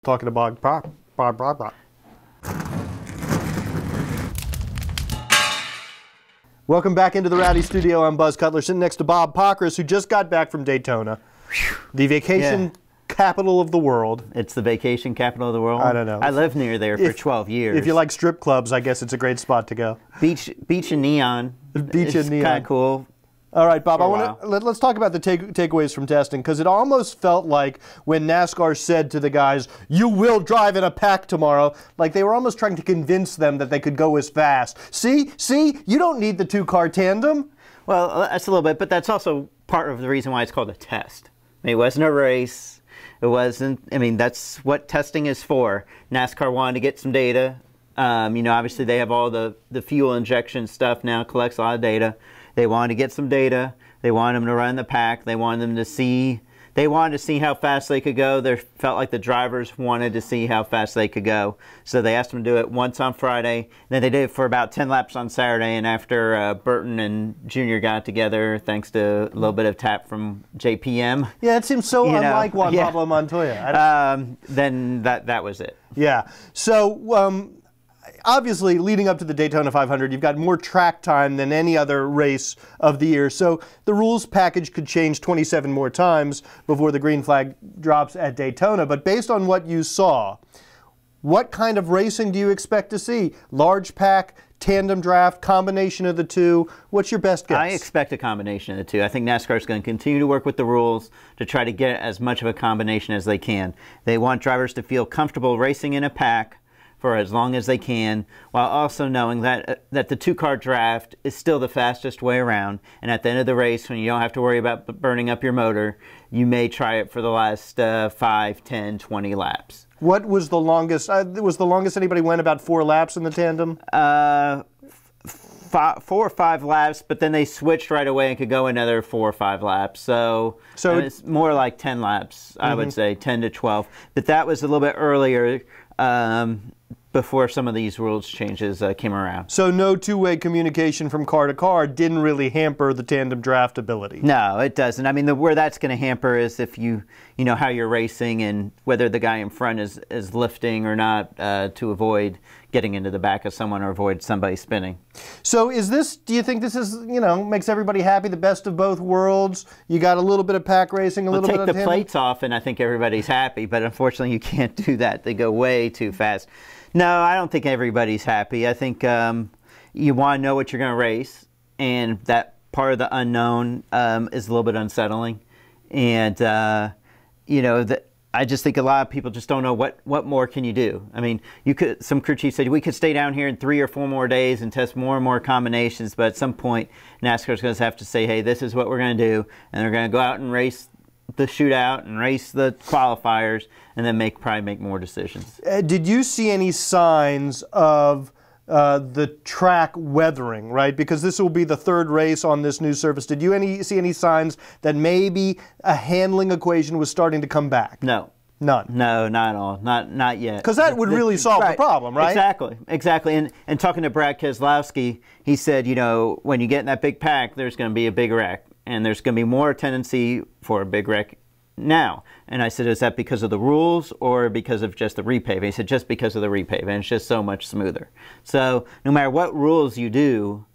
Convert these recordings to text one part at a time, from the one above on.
talking to Bob Pockrass. Welcome back into the Rowdy Studio. I'm Buzz Cutler, sitting next to Bob Pockrass, who just got back from Daytona, the vacation capital of the world. It's the vacation capital of the world? I don't know. I lived near there for 12 years. If you like strip clubs, I guess it's a great spot to go. Beach and neon. Beach and neon. Kind of cool. All right, Bob, let's talk about the takeaways from testing, because it almost felt like when NASCAR said to the guys, you will drive in a pack tomorrow, like they were almost trying to convince them that they could go as fast. See, you don't need the two-car tandem. Well, that's a little bit, but that's also part of the reason why it's called a test. I mean, it wasn't a race. It wasn't, I mean, that's what testing is for. NASCAR wanted to get some data. You know, obviously they have all the fuel injection stuff now, collects a lot of data. They wanted to get some data. They wanted them to run the pack. They wanted them to see. They wanted to see how fast they could go. They felt like the drivers wanted to see how fast they could go. So they asked them to do it once on Friday. Then they did it for about 10 laps on Saturday. And after Burton and Junior got together, thanks to a little bit of tap from JPM. Yeah, it seems so unlike Juan Pablo Montoya. Then that was it. Yeah. So obviously, leading up to the Daytona 500, you've got more track time than any other race of the year. So the rules package could change 27 more times before the green flag drops at Daytona. But based on what you saw, what kind of racing do you expect to see? Large pack, tandem draft, combination of the two? What's your best guess? I expect a combination of the two. I think NASCAR is going to continue to work with the rules to try to get as much of a combination as they can. They want drivers to feel comfortable racing in a pack for as long as they can, while also knowing that the two-car draft is still the fastest way around. And at the end of the race, when you don't have to worry about burning up your motor, you may try it for the last 5, 10, 20 laps. What was the longest? Was the longest anybody went about 4 laps in the tandem? 4 or 5 laps, but then they switched right away and could go another 4 or 5 laps. So it's more like 10 laps, I would say, 10 to 12. But that was a little bit earlier. Before some of these rules changes came around. So no two-way communication from car to car didn't really hamper the tandem draft ability? No, it doesn't. I mean, where that's going to hamper is if you know how you're racing and whether the guy in front is lifting or not to avoid getting into the back of someone or avoid somebody spinning. So is this, do you think this is, makes everybody happy, the best of both worlds? You got a little bit of pack racing, a little bit of tandem? Take the plates off and I think everybody's happy, but unfortunately you can't do that. They go way too fast. No, I don't think everybody's happy. I think you want to know what you're going to race, and that part of the unknown is a little bit unsettling. And, I just think a lot of people just don't know what more can you do. I mean, some crew chiefs said we could stay down here in 3 or 4 more days and test more and more combinations, but at some point NASCAR's going to have to say, hey, this is what we're going to do, and they're going to go out and race the shootout and race the qualifiers and then probably make more decisions. Did you see any signs of the track weathering, right? Because this will be the 3rd race on this new surface. Did you see any signs that maybe a handling equation was starting to come back? No. None? No, not at all. Not yet. Because that would really solve the problem, right? Exactly. And talking to Brad Keselowski, he said, when you get in that big pack, there's going to be a big wreck. And there's going to be more tendency for a big wreck now. And I said, is that because of the rules or because of just the repave? And he said, just because of the repave, and it's just so much smoother. So no matter what rules you do,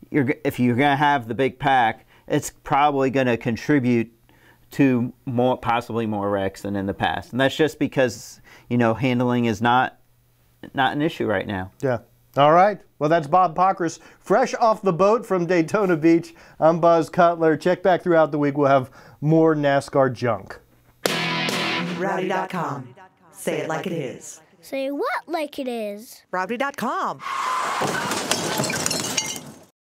if you're going to have the big pack, it's probably going to contribute to possibly more wrecks than in the past. And that's just because, handling is not an issue right now. Yeah. All right. Well, that's Bob Pockrass, fresh off the boat from Daytona Beach. I'm Buzz Cutler. Check back throughout the week. We'll have more NASCAR junk. Rowdy.com. Say it like it is. Say what like it is? Rowdy.com.